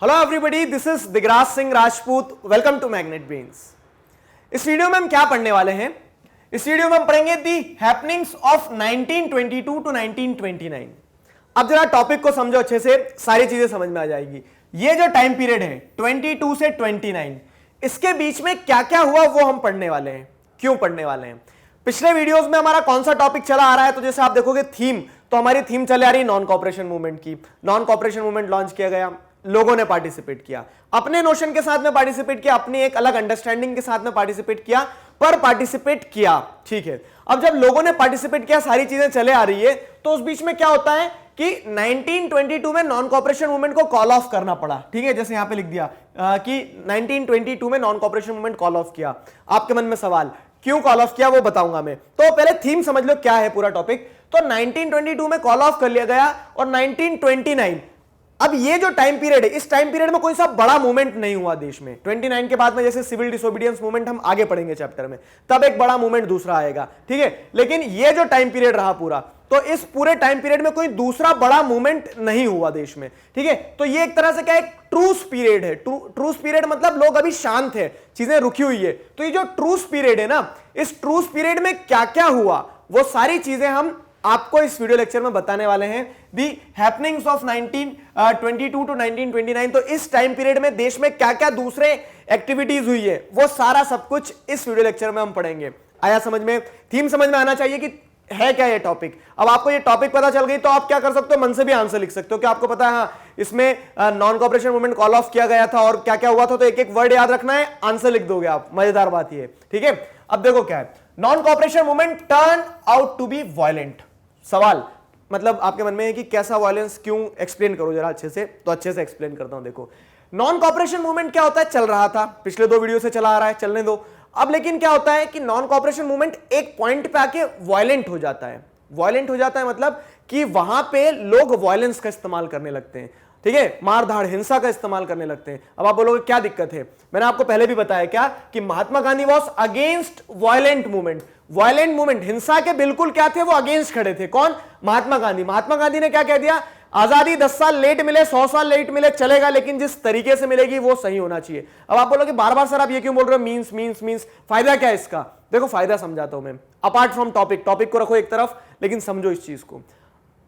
Hello everybody, this is Digraj Singh Rajput. Welcome to Magnet Brains. इस video में हम क्या पढ़ने वाले हैं? इस वीडियो में हम पढ़ेंगे दी हैपनिंग्स ऑफ 1922 टू 1929। अब जरा टॉपिक को समझो अच्छे से, सारी चीजें समझ में आ जाएगी। ये जो टाइम पीरियड है 22 से 29, इसके बीच में क्या क्या हुआ वो हम पढ़ने वाले हैं। क्यों पढ़ने वाले हैं? पिछले वीडियोस में हमारा कौन सा टॉपिक चला आ रहा है, तो जैसे आप देखोगे थीम, तो हमारी थीम चले आ रही है नॉन कॉपरेशन मूवमेंट की। नॉन कॉपरेशन मूवमेंट लॉन्च किया गया, लोगों ने पार्टिसिपेट किया, अपने नोशन के साथ में पार्टिसिपेट किया, अपनी एक अलग अंडरस्टैंडिंग के साथ में पार्टिसिपेट किया, पर पार्टिसिपेट किया। ठीक है, अब जब लोगों ने पार्टिसिपेट किया, सारी चीजें चले आ रही है, तो उस बीच में क्या होता है कि 1922 में नॉन कॉपरेशन मूवमेंट को कॉल ऑफ करना पड़ा। ठीक है, जैसे यहां पे लिख दिया कि 1922 में non cooperation movement call of किया। आपके मन में सवाल, क्यों कॉल ऑफ किया वो बताऊंगा मैं। तो पहले थीम समझ लो क्या है पूरा टॉपिक। तो 1922 में कॉल ऑफ कर लिया गया और 1929, अब ये जो टाइम पीरियड है, इस टाइम पीरियड में कोई सा बड़ा मूवमेंट नहीं हुआ देश में। 29 के बाद में जैसे सिविल डिसोबीडियंस मूवमेंट हम आगे पढ़ेंगे चैप्टर में, तब एक बड़ा मूवमेंट दूसरा आएगा। ठीक है, लेकिन ये जो टाइम पीरियड रहा पूरा, तो इस पूरे टाइम पीरियड में कोई दूसरा बड़ा मूवमेंट नहीं हुआ देश में। ठीक है, तो ये एक तरह से क्या, एक ट्रूस पीरियड है। ट्रूस पीरियड मतलब लोग अभी शांत है, चीजें रुकी हुई है। तो ये जो ट्रूस पीरियड है ना, इस ट्रूस पीरियड में क्या क्या हुआ वो सारी चीजें हम आपको इस वीडियो लेक्चर में बताने वाले हैं। दी हैपनिंग्स ऑफ 1922 टू 1929। तो इस टाइम पीरियड में देश में क्या क्या दूसरे एक्टिविटीज हुई है, वो सारा सब कुछ इस वीडियो लेक्चर में हम पढ़ेंगे। आया समझ में? थीम समझ में आना चाहिए कि है क्या ये टॉपिक। अब आपको ये टॉपिक पता चल गई तो आप क्या कर सकते हो, मन से भी आंसर लिख सकते हो कि आपको पता है हाँ इसमें non cooperation movement call of किया गया था और क्या क्या हुआ था। तो एक एक वर्ड याद रखना है, आंसर लिख दोगे आप। मजेदार बात ये। ठीक है, अब देखो क्या है, non cooperation movement turn out to be violent. सवाल मतलब आपके मन में है कि कैसा वायलेंस, क्यों, एक्सप्लेन करो जरा अच्छे से। तो अच्छे से एक्सप्लेन करता हूं। देखो, नॉन कॉपरेशन मूवमेंट क्या होता है, चल रहा था, पिछले 2 वीडियो से चला आ रहा है, चलने दो। अब लेकिन क्या होता है कि नॉन कॉपरेशन मूवमेंट एक पॉइंट पे आके वायलेंट हो जाता है। वायलेंट हो जाता है मतलब कि वहां पे लोग वायलेंस का इस्तेमाल करने लगते हैं। ठीक है, मार धाड़, हिंसा का इस्तेमाल करने लगते हैं। अब आप बोलोगे क्या दिक्कत है? मैंने आपको पहले भी बताया क्या कि Mahatma Gandhi was against violent movement. Violent movement, हिंसा के बिल्कुल क्या थे, वो अगेंस्ट खड़े थे। कौन? महात्मा गांधी। महात्मा गांधी ने क्या कह दिया, आजादी 10 साल लेट मिले, 100 साल लेट मिले चलेगा, लेकिन जिस तरीके से मिलेगी वो सही होना चाहिए। अब आप बोलोगे बार बार सर आप ये क्यों बोल रहे हो, मींस मींस मींस, फायदा क्या है इसका? देखो फायदा समझाता हूं मैं, अपार्ट फ्रॉम टॉपिक। टॉपिक को रखो एक तरफ, लेकिन समझो इस चीज को।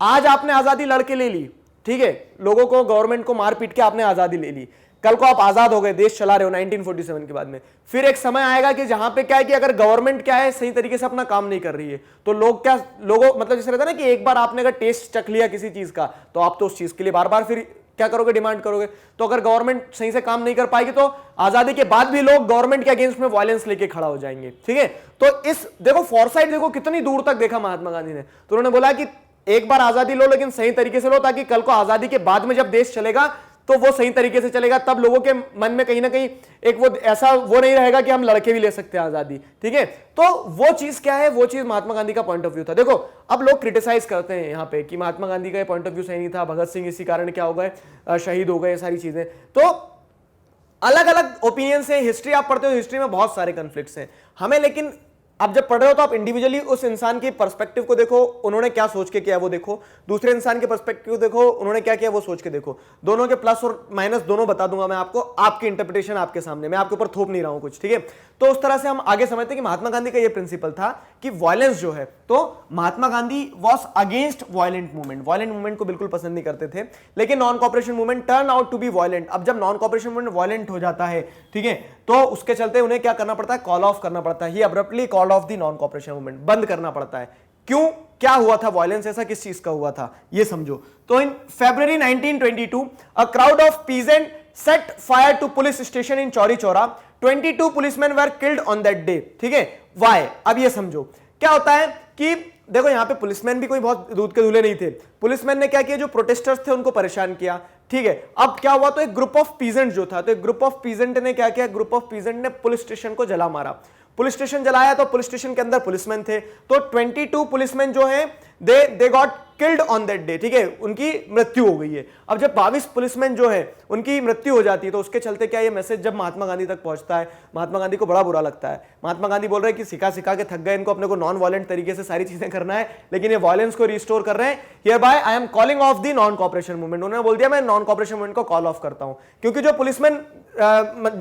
आज आपने आजादी लड़के ले ली, ठीक है, लोगों को, गवर्नमेंट को मार पीट के आपने आजादी ले ली। कल को आप आजाद हो गए, देश चला रहे हो 1947 के बाद में। फिर एक समय आएगा कि जहां पे क्या है कि अगर गवर्नमेंट क्या है सही तरीके से अपना काम नहीं कर रही है, तो लोग क्या, लोगों मतलब जैसे रहता है ना कि एक बार आपने अगर टेस्ट चख लिया किसी चीज का, तो आप तो उस चीज के लिए बार बार फिर क्या करोगे, डिमांड करोगे। तो अगर गवर्नमेंट सही से काम नहीं कर पाएगी, तो आजादी के बाद भी लोग गवर्नमेंट के अगेंस्ट में वायलेंस लेके खड़ा हो जाएंगे। ठीक है, तो इस देखो फॉरसाइट, देखो कितनी दूर तक देखा महात्मा गांधी ने। तो उन्होंने बोला कि एक बार आजादी लो, लेकिन सही तरीके से लो, ताकि कल को आजादी के बाद में जब देश चलेगा तो वो सही तरीके से चलेगा। तब लोगों के मन में कहीं ना कहीं एक वो ऐसा वो नहीं रहेगा कि हम लड़के भी ले सकते हैं आजादी। ठीक है, तो वो चीज क्या है, वो चीज महात्मा गांधी का पॉइंट ऑफ व्यू था। देखो अब लोग क्रिटिसाइज करते हैं यहाँ पे कि महात्मा गांधी का पॉइंट ऑफ व्यू सही नहीं था, भगत सिंह इसी कारण क्या हो गए, शहीद हो गए, सारी चीजें। तो अलग अलग ओपिनियन से, हिस्ट्री आप पढ़ते हो, हिस्ट्री में बहुत सारे कन्फ्लिक्ट्स हैं हमें। लेकिन अब जब पढ़ रहे हो तो आप इंडिविजुअली उस इंसान के पर्सपेक्टिव को देखो, उन्होंने क्या सोच के किया वो देखो, दूसरे इंसान के पर्सपेक्टिव देखो, उन्होंने क्या किया वो सोच के देखो। दोनों के प्लस और माइनस दोनों बता दूंगा मैं आपको, आपकी इंटरप्रिटेशन आपके सामने, मैं आपके ऊपर थोप नहीं रहा हूं कुछ। ठीक है, तो उस तरह से हम आगे समझते हैं कि महात्मा गांधी का ये प्रिंसिपल था कि वायलेंस जो है, तो Mahatma Gandhi was against violent movement. Violent movement को बिल्कुल पसंद नहीं करते थे, लेकिन non cooperation movement turn out to be violent. अब जब नॉन कॉपरेशन मूवमेंट वायलेंट हो जाता है, ठीक है, तो उसके चलते उन्हें क्या करना पड़ता है, कॉल ऑफ करना पड़ता है। He abruptly called off the non cooperation movement, बंद करना पड़ता है। क्यों, क्या हुआ था, वायलेंस ऐसा किस चीज का हुआ था, ये समझो। तो in February 1922 a crowd of peasant set fire to police station in Chauri Chaura. 22 policemen were killed on that day. ठीक है, व्हाई, अब ये समझो क्या होता है कि देखो यहां पे पुलिसमैन भी कोई बहुत दूध के धुले नहीं थे। पुलिसमैन ने क्या किया, जो प्रोटेस्टर्स थे उनको परेशान किया। ठीक है, अब क्या हुआ, तो एक ग्रुप ऑफ पीजेंट जो था, तो एक ग्रुप ऑफ पीजेंट ने क्या किया, ग्रुप ऑफ पीजेंट ने पुलिस स्टेशन को जला मारा। पुलिस स्टेशन जलाया तो पुलिस स्टेशन के अंदर पुलिसमैन थे, तो 22 पुलिसमैन जो है they got killed on that day, ठीक है, उनकी मृत्यु हो गई है। अब जब 22 पुलिसमैन जो है उनकी मृत्यु हो जाती है तो उसके चलते क्या ये मैसेज जब महात्मा गांधी तक पहुंचता है, महात्मा गांधी को बड़ा बुरा लगता है। महात्मा गांधी बोल रहे हैं कि सिखा सिखा के थक गए, इनको अपने को नॉन वायलेंट तरीके से सारी चीजें करना है, लेकिन ये वायलेंस को रिस्टोर कर रहे हैं। Here bye I am calling of the non cooperation movement, उन्होंने बोल दिया मैं नॉन कॉपरेशन मूवमेंट को कॉल ऑफ करता हूं। क्योंकि जो पुलिसमैन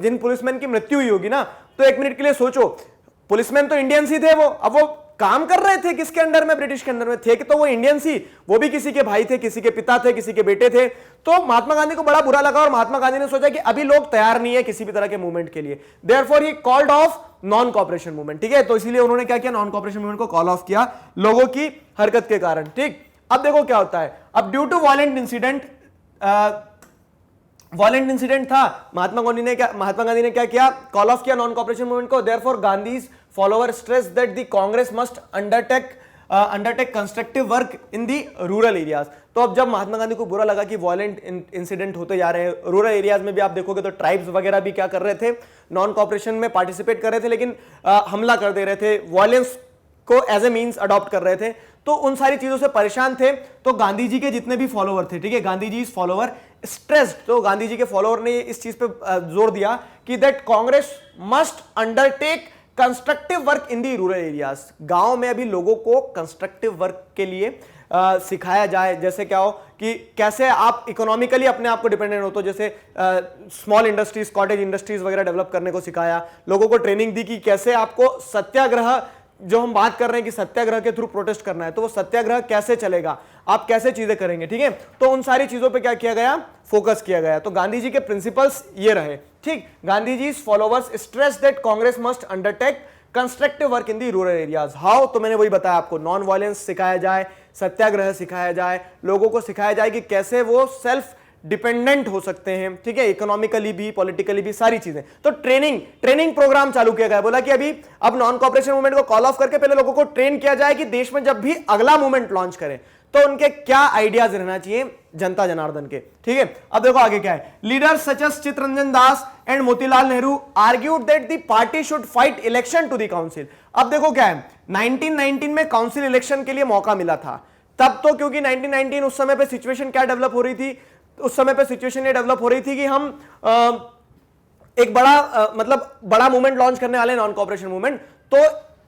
जिन पुलिसमैन की मृत्यु हुई होगी ना, तो एक मिनट के लिए सोचो, पुलिसमैन तो इंडियंस ही थे, वो अब वो काम कर रहे थे किसके अंडर में, ब्रिटिश के अंडर में थे कि तो वो इंडियंस ही, वो भी किसी के भाई थे, किसी के पिता थे, किसी के बेटे थे। तो महात्मा गांधी को बड़ा बुरा लगा और महात्मा गांधी ने सोचा कि अभी लोग तैयार नहीं है किसी भी तरह के मूवमेंट के लिए, therefore he called off non cooperation movement, ठीक है। तो इसीलिए उन्होंने क्या किया, नॉन कॉपरेशन मूवमेंट को कॉल ऑफ किया लोगों की हरकत के कारण, ठीक। अब देखो क्या होता है, अब ड्यू टू वायलेंट इंसिडेंट था, महात्मा गांधी ने क्या किया, कॉल ऑफ किया नॉन कॉपरेशन मूवमेंट को। Therefore Gandhi's follower stress that the Congress must undertake constructive work in the rural areas. तो अब जब महात्मा गांधी को बुरा लगा कि वायलेंट इंसिडेंट होते जा रहे हैं, रूरल एरियाज में भी आप देखोगे तो ट्राइब्स वगैरह भी क्या कर रहे थे, नॉन कॉपरेशन में पार्टिसिपेट कर रहे थे, लेकिन हमला कर दे रहे थे, वायलेंस को एज ए मींस अडॉप्ट कर रहे थे। तो उन सारी चीजों से परेशान थे। तो गांधी जी के जितने भी फॉलोअर थे, ठीक है, गांधी जी इस फॉलोअर स्ट्रेस्ड, तो गांधी जी के फॉलोअर ने इस चीज पे जोर दिया कि that Congress must undertake constructive work in the rural areas. गांव में अभी लोगों को कंस्ट्रक्टिव वर्क के लिए सिखाया जाए, जैसे क्या हो कि कैसे आप इकोनॉमिकली अपने आप को डिपेंडेंट हो, तो जैसे स्मॉल इंडस्ट्रीज, कॉटेज इंडस्ट्रीज वगैरह डेवलप करने को सिखाया, लोगों को ट्रेनिंग दी कि कैसे आपको सत्याग्रह, जो हम बात कर रहे हैं कि सत्याग्रह के थ्रू प्रोटेस्ट करना है, तो वो सत्याग्रह कैसे चलेगा, आप कैसे चीजें करेंगे, ठीक है। तो उन सारी चीजों पे क्या किया गया, फोकस किया गया। तो गांधी जी के प्रिंसिपल्स ये रहे, ठीक। Gandhi ji followers stress that Congress must undertake constructive work in the rural areas. How, तो मैंने वही बताया आपको, नॉन वायलेंस सिखाया जाए, सत्याग्रह सिखाया जाए, लोगों को सिखाया जाए कि कैसे वो सेल्फ डिपेंडेंट हो सकते हैं, ठीक है, इकोनॉमिकली भी, पॉलिटिकली भी, सारी चीजें। तो ट्रेनिंग प्रोग्राम चालू किया गया। बोला कि अभी अब नॉन कॉपरेशन मूवमेंट को कॉल ऑफ करके पहले लोगों को ट्रेन किया जाए कि देश में जब भी अगला मूवमेंट लॉन्च करें तो उनके क्या आइडियाज रहना चाहिए जनता जनार्दन के, ठीक है। अब देखो आगे क्या है, leaders such as Chittaranjan Das and Motilal Nehru argued that the party should fight election to the council. अब देखो क्या है, 1919 में काउंसिल इलेक्शन के लिए मौका मिला था, तब तो क्योंकि 1919 उस समय पे सिचुएशन क्या डेवलप हो रही थी, उस समय पे सिचुएशन ये डेवलप हो रही थी कि हम एक बड़ा मूवमेंट लॉन्च करने वाले, नॉन कॉपरेशन मूवमेंट। तो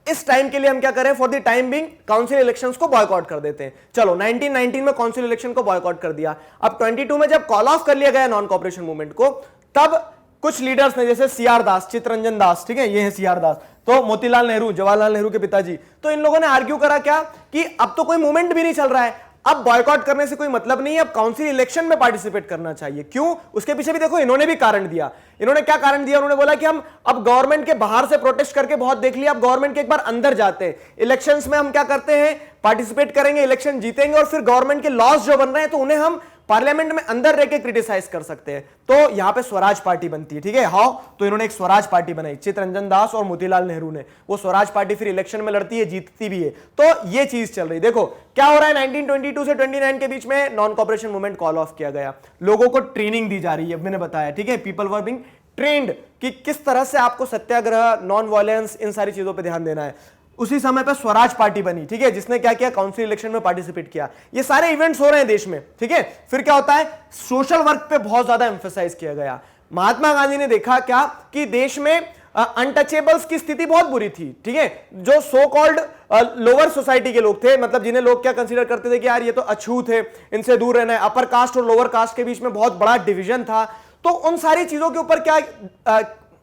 इस टाइम के लिए हम क्या करें, for the time being council elections को बॉयकॉट कर देते हैं। चलो 1919 में काउंसिल इलेक्शन को बॉयकॉट कर दिया। अब 22 में जब कॉल ऑफ कर लिया गया नॉन कॉपरेशन मूवमेंट को, तब कुछ लीडर्स ने, जैसे सीआर दास, चित्तरंजन दास, ठीक है, ये है सीआर दास, तो मोतीलाल नेहरू, जवाहरलाल नेहरू के पिताजी, तो इन लोगों ने आर्ग्यू करा क्या कि अब तो कोई मूवमेंट भी नहीं चल रहा है, अब बॉयकॉट करने से कोई मतलब नहीं है, अब काउंसिल इलेक्शन में पार्टिसिपेट करना चाहिए। क्यों, उसके पीछे भी देखो इन्होंने भी कारण दिया। इन्होंने क्या कारण दिया, उन्होंने बोला कि हम अब गवर्नमेंट के बाहर से प्रोटेस्ट करके बहुत देख लिया, अब गवर्नमेंट के एक बार अंदर जाते हैं, इलेक्शंस में हम क्या करते हैं, पार्टिसिपेट करेंगे, इलेक्शन जीतेंगे और फिर गवर्नमेंट के लॉस जो बन रहे हैं तो उन्हें हम पार्लियामेंट में अंदर रह के क्रिटिसाइज कर सकते हैं। तो यहां पे स्वराज पार्टी बनती है, ठीक है। हाउ, तो इन्होंने एक स्वराज पार्टी बनाई, चित्तरंजन दास और मोतीलाल नेहरू ने। वो स्वराज पार्टी फिर इलेक्शन में लड़ती है, जीतती भी है। तो ये चीज चल रही, देखो क्या हो रहा है, 1922 से 29 के बीच में non cooperation movement call of किया गया, लोगों को ट्रेनिंग दी जा रही है, मैंने बताया, ठीक है, पीपल वर बीइंग ट्रेंड कि किस तरह से आपको सत्याग्रह, नॉन वायलेंस, इन सारी चीजों पर ध्यान देना है। उसी समय पर स्वराज पार्टी बनी, ठीक है, जिसने क्या किया, काउंसिल इलेक्शन में पार्टिसिपेट किया। ये सारे इवेंट्स हो रहे हैं देश में, ठीक है। फिर क्या होता है, सोशल वर्क पे बहुत ज्यादा एम्फेसाइज किया गया। महात्मा गांधी ने देखा क्या कि देश में अनटचेबल्स की स्थिति बहुत बुरी थी, ठीक है, जो सो कॉल्ड लोअर सोसाइटी के लोग थे, मतलब जिन्हें लोग क्या कंसीडर करते थे कि यार ये तो अछूत है, इनसे दूर रहना है, अपर कास्ट और लोअर कास्ट के बीच में बहुत बड़ा डिवीजन था। तो उन सारी चीजों के ऊपर क्या,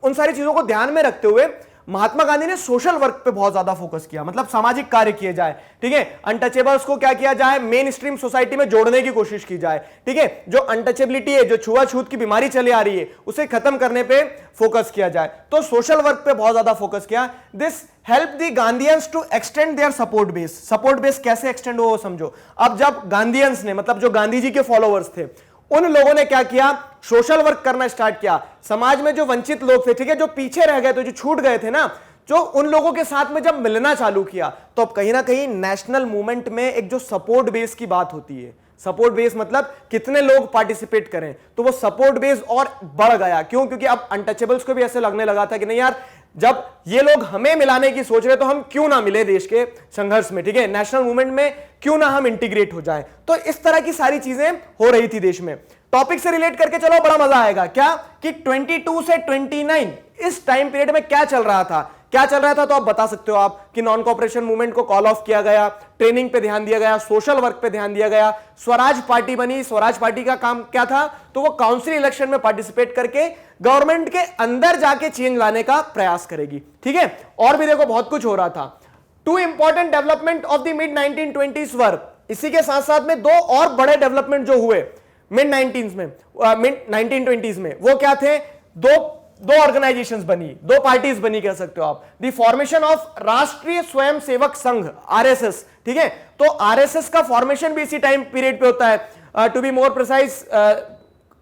उन सारी चीजों को ध्यान में रखते हुए महात्मा गांधी ने सोशल वर्क पे बहुत ज्यादा फोकस किया, मतलब सामाजिक कार्य किए जाए, ठीक है, अनटचेबल्स को क्या किया जाए, मेन स्ट्रीम सोसाइटी में जोड़ने की कोशिश की जाए, ठीक है, जो अनटचेबिलिटी है, जो छुआछूत की बीमारी चली आ रही है, उसे खत्म करने पे फोकस किया जाए। तो सोशल वर्क पे बहुत ज्यादा फोकस किया। This help the Gandhians to extend their support base. Support base कैसे एक्सटेंड हो वो समझो। अब जब गांधीयंस ने, मतलब जो गांधी जी के फॉलोअर्स थे, उन लोगों ने क्या किया, सोशल वर्क करना स्टार्ट किया। समाज में जो वंचित लोग थे, ठीक है, जो पीछे रह गए थे, जो छूट गए थे ना, जो उन लोगों के साथ में जब मिलना चालू किया, तो अब कहीं ना कहीं नेशनल मूवमेंट में एक जो सपोर्ट बेस की बात होती है, सपोर्ट बेस मतलब कितने लोग पार्टिसिपेट करें, तो वो सपोर्ट बेस और बढ़ गया। क्यों? क्योंकि अब अनटचेबल्स को भी ऐसे लगने लगा था कि नहीं यार, जब ये लोग हमें मिलाने की सोच रहे तो हम क्यों ना मिले देश के संघर्ष में, ठीक है, नेशनल मूवमेंट में क्यों ना हम इंटीग्रेट हो जाएं। तो इस तरह की सारी चीजें हो रही थी देश में। टॉपिक से रिलेट करके चलो, बड़ा मजा आएगा। क्या कि 22 से 29 इस टाइम पीरियड में क्या चल रहा था, क्या चल रहा था, तो आप बता सकते हो आप कि नॉन कॉपरेशन मूवमेंट को कॉल ऑफ किया गया, ट्रेनिंग पे ध्यान दिया गया, सोशल वर्क पे ध्यान दिया गया, स्वराज पार्टी बनी। स्वराज पार्टी का काम क्या था, तो वो काउंसिल इलेक्शन में पार्टिसिपेट करके गवर्नमेंट के अंदर जाके चेंज लाने का प्रयास करेगी, ठीक है। और भी देखो बहुत कुछ हो रहा था। Two important development of the mid 1920s वर, इसी के साथ साथ में दो और बड़े डेवलपमेंट जो हुए मिड 1920s में, वो क्या थे, दो ऑर्गेनाइजेशंस बनी, दो पार्टीज बनी कह सकते हो आप। द फॉर्मेशन ऑफ राष्ट्रीय स्वयं सेवक संघ, आरएसएस, ठीक है। तो आरएसएस का फॉर्मेशन भी इसी टाइम पीरियड पे होता है। टू बी मोर प्रिसाइज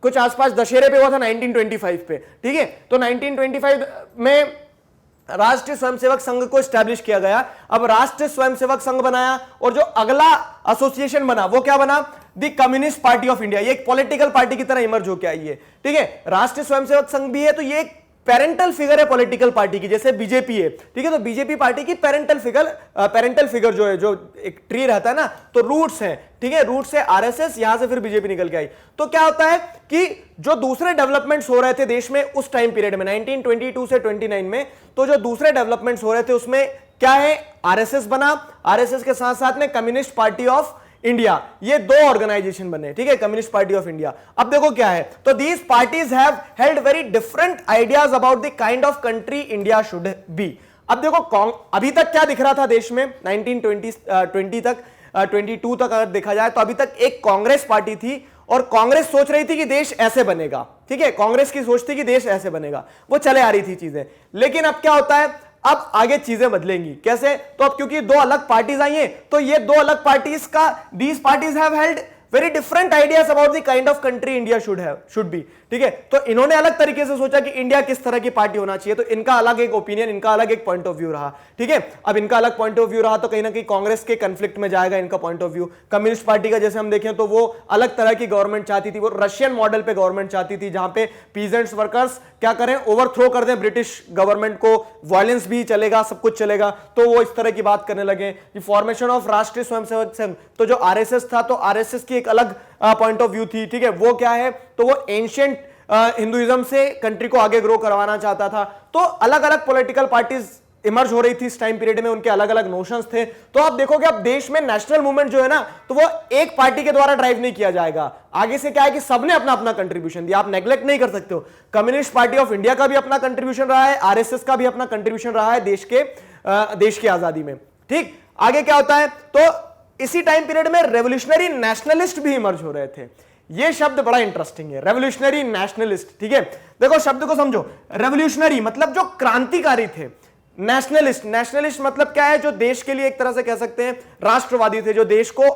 कुछ आसपास दशहरे पे हुआ था 1925 पे, ठीक है। तो 1925 में राष्ट्रीय स्वयंसेवक संघ को स्टैब्लिश किया गया। अब राष्ट्रीय स्वयंसेवक संघ बनाया और जो अगला एसोसिएशन बना वो क्या बना, the communist party of India. ये एक पॉलिटिकल पार्टी की तरह इमर्ज होकर आई है, ठीक है। राष्ट्रीय स्वयंसेवक संघ भी है तो ये एक पेरेंटल फिगर है पॉलिटिकल पार्टी की, जैसे बीजेपी है, ठीक है। तो बीजेपी पार्टी की पेरेंटल फिगर जो है, जो एक ट्री रहता है ना, तो रूट्स है, ठीक है। रूट से आरएसएस, यहां से फिर बीजेपी निकल के आई। तो क्या होता है कि जो दूसरे डेवलपमेंट्स हो रहे थे देश में उस टाइम पीरियड में 1922 से 29 में, तो जो दूसरे डेवलपमेंट्स हो रहे थे उसमें क्या है, आरएसएस बना। आरएसएस के साथ साथ में कम्युनिस्ट पार्टी ऑफ इंडिया, ये दो ऑर्गेनाइजेशन बने, ठीक है, कम्युनिस्ट पार्टी ऑफ इंडिया। अब देखो क्या है, तो these parties have held very different ideas about the kind of country India should be. अब देखो अभी तक क्या दिख रहा था देश में 1920 तक, 22 तक अगर देखा जाए तो अभी तक एक कांग्रेस पार्टी थी और कांग्रेस सोच रही थी कि देश ऐसे बनेगा, ठीक है। कांग्रेस की सोच थी कि देश ऐसे बनेगा, वो चले आ रही थी चीजें। लेकिन अब क्या होता है, अब आगे चीजें बदलेंगी। कैसे, तो अब क्योंकि दो अलग पार्टीज आई हैं, तो ये दो अलग पार्टीज का, these parties have held very different ideas about the kind of country India should be, ठीक है। तो इन्होंने अलग तरीके से सोचा कि इंडिया किस तरह की पार्टी होना चाहिए, तो इनका अलग एक ओपिनियन, इनका अलग एक पॉइंट ऑफ व्यू रहा, ठीक है। अब इनका अलग पॉइंट ऑफ व्यू रहा तो कहीं ना कहीं कांग्रेस के कंफ्लिक्ट में जाएगा इनका point of view. Communist party का जैसे हम देखें तो वो अलग तरह की गवर्नमेंट चाहती थी, वो रशियन मॉडल पे गवर्नमेंट चाहती थी, जहां पे पीजेंट्स वर्कर्स क्या करें, ओवरथ्रो कर दें ब्रिटिश गवर्नमेंट को, वायलेंस भी चलेगा, सब कुछ चलेगा। तो वो इस तरह की बात करने लगे। फॉर्मेशन ऑफ राष्ट्रीय स्वयंसेवक संघ, तो जो आरएसएस था, तो आरएसएस की एक अलग पॉइंट ऑफ व्यू थी, ठीक है। वो क्या है, तो वो एंशिएंट हिंदुइज्म से कंट्री को आगे ग्रो करवाना चाहता था। तो अलग अलग पॉलिटिकल पार्टीज इमर्ज हो रही थी इस टाइम पीरियड में, उनके अलग अलग नोशंस थे। तो आप देखोगे अब देश में नेशनल मूवमेंट जो है ना, तो वो एक पार्टी के द्वारा ड्राइव नहीं किया जाएगा। आगे से क्या है कि सबने अपना अपना कंट्रीब्यूशन दिया, आप नेग्लेक्ट नहीं कर सकते हो। कम्युनिस्ट पार्टी ऑफ इंडिया का भी अपना कंट्रीब्यूशन रहा है, आरएसएस का भी अपना कंट्रीब्यूशन रहा है देश की आजादी में, ठीक। आगे क्या होता है, तो इसी टाइम पीरियड में रेवोल्यूशनरी नेशनलिस्ट भी इमर्ज हो रहे थे। ये शब्द बड़ा इंटरेस्टिंग है, रेवोल्यूशनरी नेशनलिस्ट, ठीक है। देखो शब्द को समझो, रेवोल्यूशनरी मतलब जो क्रांतिकारी थे, नेशनलिस्ट मतलब क्या है, जो देश के लिए एक तरह से कह सकते हैं राष्ट्रवादी थे, जो देश को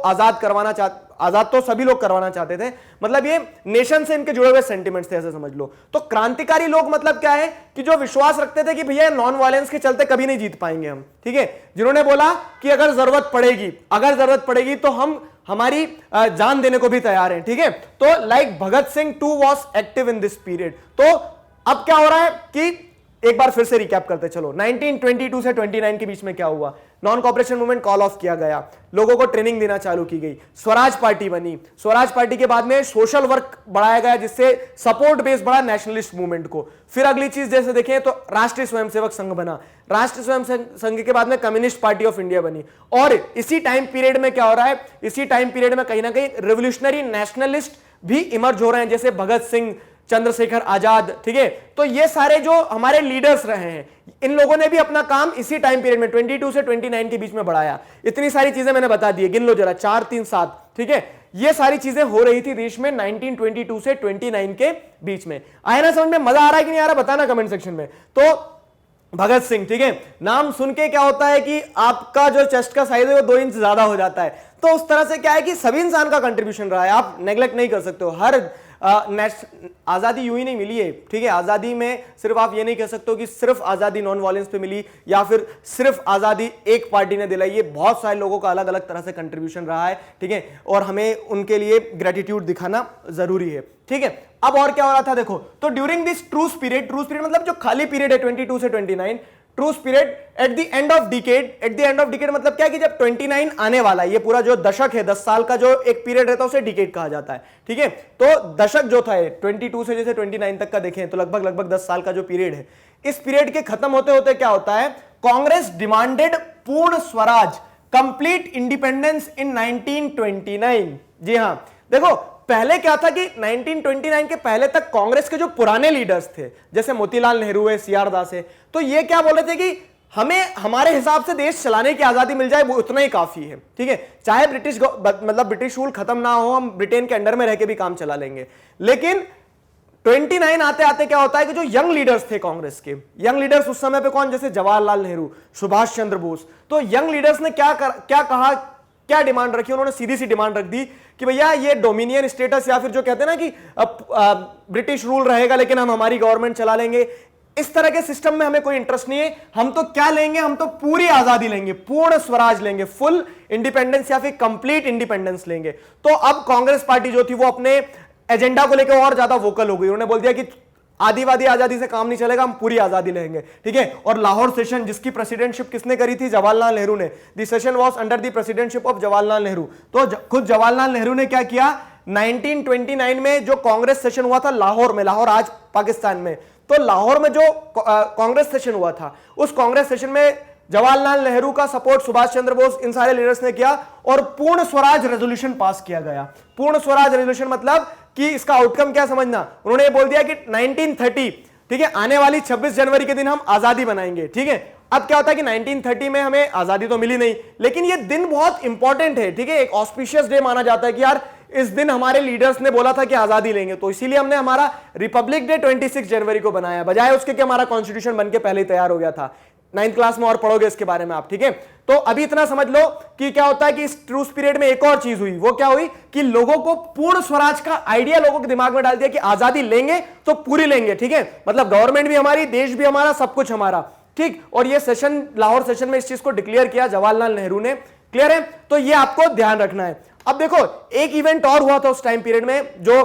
आजाद तो सभी लोग करवाना चाहते थे, मतलब ये नेशन से इनके जुड़े हुए सेंटिमेंट्स थे, ऐसे समझ लो। तो क्रांतिकारी लोग मतलब क्या है कि जो विश्वास रखते थे कि भैया नॉन वायलेंस के चलते कभी नहीं जीत पाएंगे हम, ठीक है। जिन्होंने बोला कि अगर जरूरत पड़ेगी तो हम हमारी जान देने को भी तैयार हैं, ठीक है। तो like Bhagat Singh too was active in this period. तो अब क्या हो रहा है कि एक बार फिर से रिकैप करते चलो, 1922 से 29 के बीच में क्या हुआ, non cooperation movement call of किया गया, लोगों को ट्रेनिंग देना चालू की गई, स्वराज पार्टी बनी। स्वराज पार्टी के बाद में सोशल वर्क बढ़ाया गया, जिससे सपोर्ट बेस बढ़ा नेशनलिस्ट मूवमेंट को। फिर अगली चीज जैसे देखें तो राष्ट्रीय स्वयंसेवक संघ बना, राष्ट्रीय स्वयं संघ के बाद में कम्युनिस्ट पार्टी ऑफ इंडिया बनी। और इसी टाइम पीरियड में क्या हो रहा है, इसी टाइम पीरियड में कहीं ना कहीं रेवोल्यूशनरी नेशनलिस्ट भी इमर्ज हो रहे हैं, जैसे भगत सिंह, चंद्रशेखर आजाद, ठीक है। तो ये सारे जो हमारे लीडर्स रहे हैं, इन लोगों ने भी अपना काम इसी टाइम पीरियड में 22 से 29 के बीच में बढ़ाया। इतनी सारी चीजें मैंने बता दी है, गिन लो जरा, 4 3 7, ठीक है। ये सारी चीजें हो रही थी देश में 1922 से 29 के बीच में। आया ना समझ में, मजा आ रहा है कि नहीं आ रहा, बताना कमेंट सेक्शन में। तो भगत सिंह, ठीक है, नाम सुन के क्या होता है कि आपका जो चेस्ट का साइज है वो 2 इंच ज्यादा हो जाता है। तो उस तरह से क्या है कि सभी इंसान का कंट्रीब्यूशन रहा है, आप नेग्लेक्ट नहीं कर सकते हो। हर आजादी यूं ही नहीं मिली है, ठीक है। आजादी में सिर्फ आप ये नहीं कह सकते हो कि सिर्फ आजादी नॉन वायलेंस पे मिली या फिर सिर्फ आजादी एक पार्टी ने दिलाई, ये बहुत सारे लोगों का अलग अलग तरह से कंट्रीब्यूशन रहा है, ठीक है, और हमें उनके लिए ग्रेटिट्यूड दिखाना जरूरी है, ठीक है। अब और क्या हो रहा था देखो, तो ड्यूरिंग दिस ट्रूस पीरियड मतलब जो खाली पीरियड है 22 से 29, truce period at the end of decade मतलब क्या कि जब 29 आने वाला है, ये पूरा जो दशक है 10 साल का जो एक पीरियड रहता है उसे डिकेड कहा जाता है, ठीक है। तो दशक जो था 22 से जैसे 29 तक का देखें तो लगभग 10 साल का जो पीरियड है, इस पीरियड के खत्म होते होते क्या होता है, कांग्रेस डिमांडेड पूर्ण स्वराज, कंप्लीट इंडिपेंडेंस इन 1929। जी हां, देखो पहले क्या था कि 1929 के पहले तक कांग्रेस के जो पुराने लीडर्स थे जैसे मोतीलाल नेहरू है, सी आर दास है, तो ये क्या बोले थे कि हमें हमारे हिसाब से देश चलाने की आजादी मिल जाए वो उतना ही काफी है, ठीक है। चाहे ब्रिटिश रूल खत्म ना हो, हम ब्रिटेन के अंडर में रह के भी काम चला लेंगे। लेकिन 29 आते आते क्या होता है कि जो यंग लीडर्स थे कांग्रेस के, यंग लीडर्स उस समय पे कौन, जैसे जवाहरलाल नेहरू, सुभाष चंद्र बोस, तो यंग लीडर्स ने क्या कहा, क्या डिमांड रखी, उन्होंने सीधी सी डिमांड रख दी कि भैया ये डोमिनियन स्टेटस या फिर जो कहते हैं ना कि ब्रिटिश रूल रहेगा लेकिन हम हमारी गवर्नमेंट चला लेंगे, इस तरह के सिस्टम में हमें कोई इंटरेस्ट नहीं है। हम तो क्या लेंगे, हम तो पूरी आजादी लेंगे, पूर्ण स्वराज लेंगे, फुल इंडिपेंडेंस या फिर कंप्लीट इंडिपेंडेंस लेंगे। तो अब कांग्रेस पार्टी जो थी वो अपने एजेंडा को लेकर और ज्यादा वोकल हो गई, उन्होंने बोल दिया कि आदिवादी आजादी से काम नहीं चलेगा, हम पूरी आजादी लेंगे, ठीक है। और लाहौर सेशन जिसकी प्रेसिडेंटशिप किसने करी थी, जवाहरलाल नेहरू ने, the session was under the presidentship of Jawaharlal Nehru. तो खुद जवाहरलाल नेहरू ने क्या किया, 1929 में जो कांग्रेस सेशन हुआ था लाहौर में, लाहौर आज पाकिस्तान में, तो लाहौर में जो कांग्रेस सेशन हुआ था, उस कांग्रेस सेशन में जवाहरलाल नेहरू का सपोर्ट सुभाष चंद्र बोस, इन सारे लीडर्स ने किया और पूर्ण स्वराज रेजोल्यूशन पास किया गया। पूर्ण स्वराज रेजोल्यूशन मतलब कि इसका आउटकम क्या समझना, उन्होंने बोल दिया कि 1930, ठीक है, आने वाली 26 जनवरी के दिन हम आजादी बनाएंगे, ठीक है। अब क्या होता है कि 1930 में हमें आजादी तो मिली नहीं, लेकिन ये दिन बहुत इंपॉर्टेंट है, ठीक है, एक ऑस्पिशियस डे माना जाता है कि यार इस दिन हमारे लीडर्स ने बोला था कि आजादी लेंगे, तो इसीलिए हमने हमारा रिपब्लिक डे 26 जनवरी को बनाया, बजाय उसके कि हमारा कॉन्स्टिट्यूशन बनके पहले ही तैयार हो गया था। 9th क्लास में और पढ़ोगे इसके बारे में आप, ठीक है। तो अभी इतना समझ लो कि क्या होता है कि इस ट्रूस पीरियड में एक और चीज हुई, वो क्या हुई कि लोगों को पूर्ण स्वराज का आइडिया लोगों के दिमाग में डाल दिया कि आजादी लेंगे तो पूरी लेंगे, ठीक है, मतलब गवर्नमेंट भी हमारी, देश भी हमारा, सब कुछ हमारा, ठीक। और ये सेशन, लाहौर सेशन में इस चीज को डिक्लेयर किया जवाहरलाल नेहरू ने, क्लियर है। तो ये आपको ध्यान रखना है। अब देखो एक इवेंट और हुआ था उस टाइम पीरियड में, जो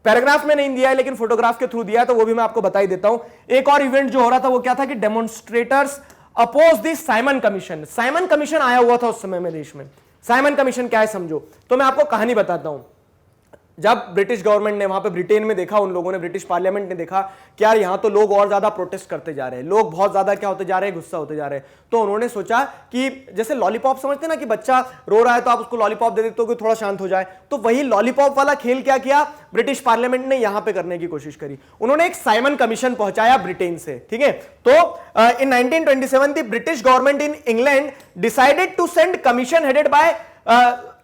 पैराग्राफ में नहीं दिया है लेकिन फोटोग्राफ के थ्रू दिया है, तो वो भी मैं आपको बता ही देता हूं। एक और इवेंट जो हो रहा था वो क्या था कि demonstrators oppose the Simon commission. Simon commission आया हुआ था उस समय में देश में। साइमन कमीशन क्या है समझो, तो मैं आपको कहानी बताता हूं। जब ब्रिटिश गवर्नमेंट ने वहां पे ब्रिटेन में देखा, उन लोगों ने, ब्रिटिश पार्लियामेंट ने देखा कि यार यहां तो लोग और ज्यादा प्रोटेस्ट करते जा रहे हैं, लोग बहुत ज्यादा क्या होते जा रहे हैं, गुस्सा होते जा रहे हैं, तो उन्होंने सोचा कि जैसे लॉलीपॉप समझते ना कि बच्चा रो रहा है तो आप उसको लॉलीपॉप दे देते हो कि थोड़ा शांत हो जाए, तो वही लॉलीपॉप वाला खेल क्या किया ब्रिटिश पार्लियामेंट ने यहां पे करने की कोशिश करी। उन्होंने एक साइमन कमीशन पहुंचाया ब्रिटेन से, ठीक है। तो in 1927 the British government in England decided to send commission headed by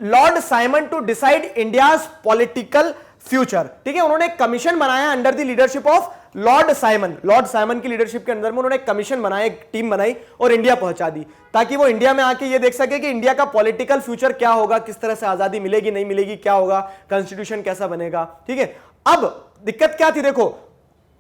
lord Simon to decide India's political future, ठीक है। उन्होंने एक कमीशन बनाया under the leadership of lord Simon. Lord Simon की लीडरशिप के अंदर में उन्होंने एक कमीशन बनाया, एक टीम बनाई और इंडिया पहुंचा दी, ताकि वो इंडिया में आके ये देख सके कि इंडिया का पॉलिटिकल फ्यूचर क्या होगा, किस तरह से आजादी मिलेगी नहीं मिलेगी, क्या होगा, कॉन्स्टिट्यूशन कैसा बनेगा, ठीक है। अब दिक्कत क्या थी, देखो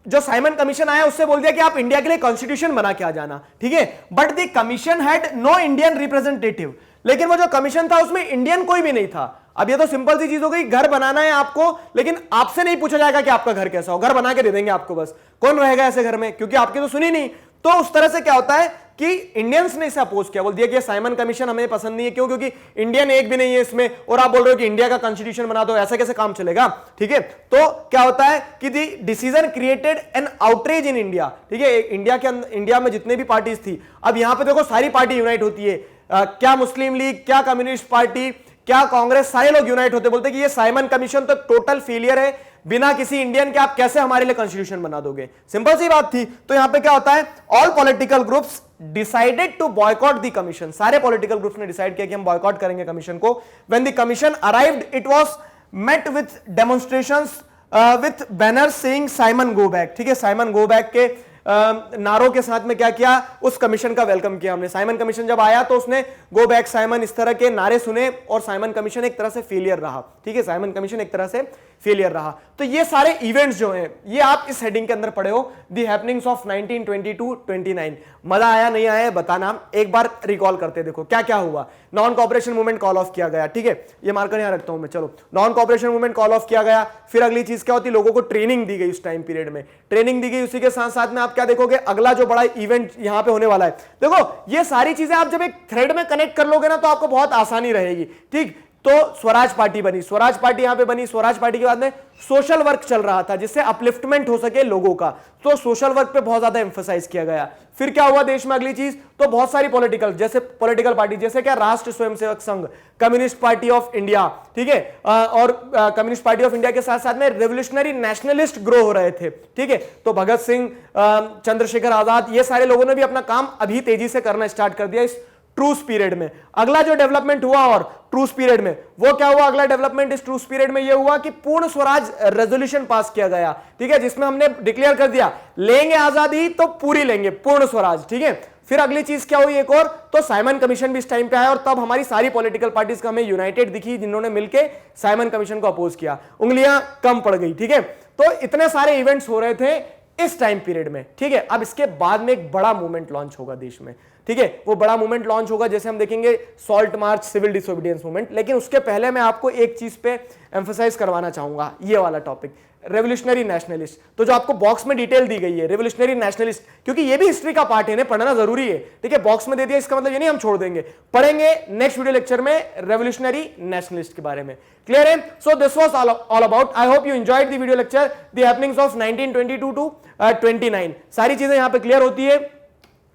जो साइमन कमीशन आया उससे बोल दिया कि आप इंडिया के लिए कॉन्स्टिट्यूशन बना के आ जाना, ठीक है। But the commission had no Indian representative, लेकिन वो जो कमीशन था उसमें इंडियन कोई भी नहीं था। अब ये तो सिंपल सी चीज हो गई, घर बनाना है आपको, लेकिन आपसे नहीं पूछा जाएगा कि आपका घर कैसा हो, घर बना के दे देंगे आपको, बस कौन रहेगा ऐसे घर में, क्योंकि आपकी तो सुनी नहीं। तो उस तरह से क्या होता है कि इंडियंस ने इसे अपोज किया, बोल दिया कि साइमन कमीशन हमें पसंद नहीं है, क्यों, क्योंकि इंडियन एक भी नहीं है इसमें, और आप बोल रहे हो कि इंडिया का कॉन्स्टिट्यूशन बना दो, ऐसा कैसे काम चलेगा, ठीक है। तो क्या होता है कि the decision created an outreach in India, ठीक है। इंडिया में जितने भी पार्टीज थी, अब यहां पे देखो सारी पार्टी यूनाइट होती है, क्या मुस्लिम लीग, क्या कम्युनिस्ट पार्टी, क्या कांग्रेस, सारे लोग यूनाइट होते, बोलते कि ये साइमन कमीशन तो टोटल फेलियर है, बिना किसी इंडियन के आप कैसे हमारे लिए कॉन्स्टिट्यूशन बना दोगे, सिंपल सी बात थी। तो यहां पे क्या होता है, all political groups decided to boycott the commission, सारे पॉलिटिकल ग्रुप्स ने डिसाइड किया कि हम बॉयकॉट करेंगे कमीशन को। When the commission arrived it was met with demonstrations with banner saying Simon go back, ठीक है, साइमन गो बैक के नारों के साथ में क्या किया, उस कमीशन का वेलकम किया हमने। साइमन कमीशन जब आया तो उसने गो बैक साइमन इस तरह के नारे सुने और साइमन कमीशन एक तरह से फेलियर रहा। ठीक है, साइमन कमीशन एक तरह से फेलियर रहा। तो ये सारे इवेंट्स जो हैं ये आप इस हेडिंग के अंदर पढ़े हो, द हैपनिंग्स ऑफ 1922-29। मजा आया नहीं आया बताना, एक बार रिकॉल करते देखो क्या क्या हुआ। Non cooperation movement call of किया गया, ठीक है, ये मार्कर यहां रखता हूं मैं। चलो, non cooperation movement call of किया गया। फिर अगली चीज क्या होती है, लोगों को ट्रेनिंग दी गई। उस टाइम पीरियड में ट्रेनिंग दी गई। उसी के साथ साथ में आप क्या देखोगे, अगला जो बड़ा इवेंट यहां पे होने वाला है, देखो ये सारी चीजें आप जब एक थ्रेड में कनेक्ट कर लोगे ना तो आपको बहुत आसानी रहेगी। ठीक, तो स्वराज पार्टी बनी, स्वराज पार्टी यहां पे बनी। स्वराज पार्टी के बाद में सोशल वर्क चल रहा था जिससे अपलिफ्टमेंट हो सके लोगों का, तो सोशल वर्क पे बहुत ज्यादा एम्फसाइज किया गया। फिर क्या हुआ देश में अगली चीज, तो बहुत सारी पॉलिटिकल पार्टी जैसे क्या राष्ट्र Swayamsevak Sangh, communist party of India, ठीक है, और कम्युनिस्ट पार्टी ऑफ इंडिया के साथ साथ में रेवोल्यूशनरी नेशनलिस्ट ग्रो हो रहे थे। ठीक है, तो भगत सिंह, चंद्रशेखर आजाद, ये सारे लोगों ने भी अपना काम अभी तेजी से करना स्टार्ट कर दिया इस ट्रूस पीरियड में। अगला जो डेवलपमेंट हुआ और ट्रूस पीरियड में, वो क्या हुआ, अगला डेवलपमेंट इस ट्रूस पीरियड में ये हुआ कि पूर्ण स्वराज रेजोल्यूशन पास किया गया। ठीक है, जिसमें हमने डिक्लेयर कर दिया लेंगे आजादी तो पूरी लेंगे, पूर्ण स्वराज। ठीक है, फिर अगली चीज क्या हुई एक और, तो साइमन कमीशन भी इस टाइम पे आया और तब हमारी सारी पॉलिटिकल पार्टीज का हमें यूनाइटेड दिखी जिन्होंने मिलकर साइमन कमीशन को अपोज किया। उंगलियां कम पड़ गई। ठीक है, तो इतने सारे इवेंट्स हो रहे थे इस टाइम पीरियड में। ठीक है, अब इसके बाद में एक बड़ा मूवमेंट लॉन्च होगा देश में। ठीक है, वो बड़ा मूवमेंट लॉन्च होगा जैसे हम देखेंगे salt march, civil disobedience movement. लेकिन उसके पहले मैं आपको एक चीज पे एम्फसाइज करवाना चाहूंगा, ये वाला टॉपिक, रेवोल्यूशनरी नेशनलिस्ट। तो जो आपको बॉक्स में डिटेल दी गई है रेवोल्यूशनरी नेशनलिस्ट, क्योंकि ये भी हिस्ट्री का पार्ट है ना, पढ़ना जरूरी है। ठीक है, बॉक्स में दे दिया इसका मतलब ये नहीं हम छोड़ देंगे, पढ़ेंगे नेक्स्ट वीडियो लेक्चर में रेवोल्यूशनरी नेशनलिस्ट के बारे में। क्लियर है? So this was all about, I hope you enjoyed the video lecture, the happenings of 1922 to 29। सारी चीजें यहां पे क्लियर होती है।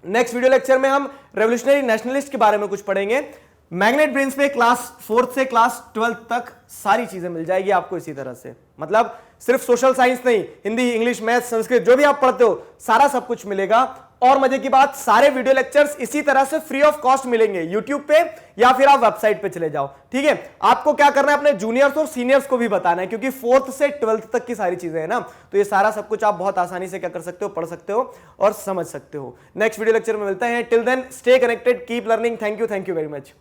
नेक्स्ट वीडियो लेक्चर में हम रेवोल्यूशनरी नेशनलिस्ट के बारे में कुछ पढ़ेंगे। मैग्नेट ब्रेन्स पे क्लास 4th से क्लास 12th तक सारी चीजें मिल जाएगी आपको इसी तरह से, मतलब सिर्फ सोशल साइंस नहीं, हिंदी, इंग्लिश, मैथ, संस्कृत जो भी आप पढ़ते हो सारा सब कुछ मिलेगा। और मजे की बात, सारे वीडियो लेक्चर्स इसी तरह से फ्री ऑफ कॉस्ट मिलेंगे यूट्यूब पे, या फिर आप वेबसाइट पे चले जाओ। ठीक है, आपको क्या करना है, अपने जूनियर्स और सीनियर्स को भी बताना है, क्योंकि 4th से 12th तक की सारी चीजें हैं ना, तो ये सारा सब कुछ आप बहुत आसानी से क्या कर सकते हो, पढ़ सकते हो और समझ सकते हो। नेक्स्ट वीडियो लेक्चर में मिलते हैं। Till then stay connected, keep learning. Thank you very much.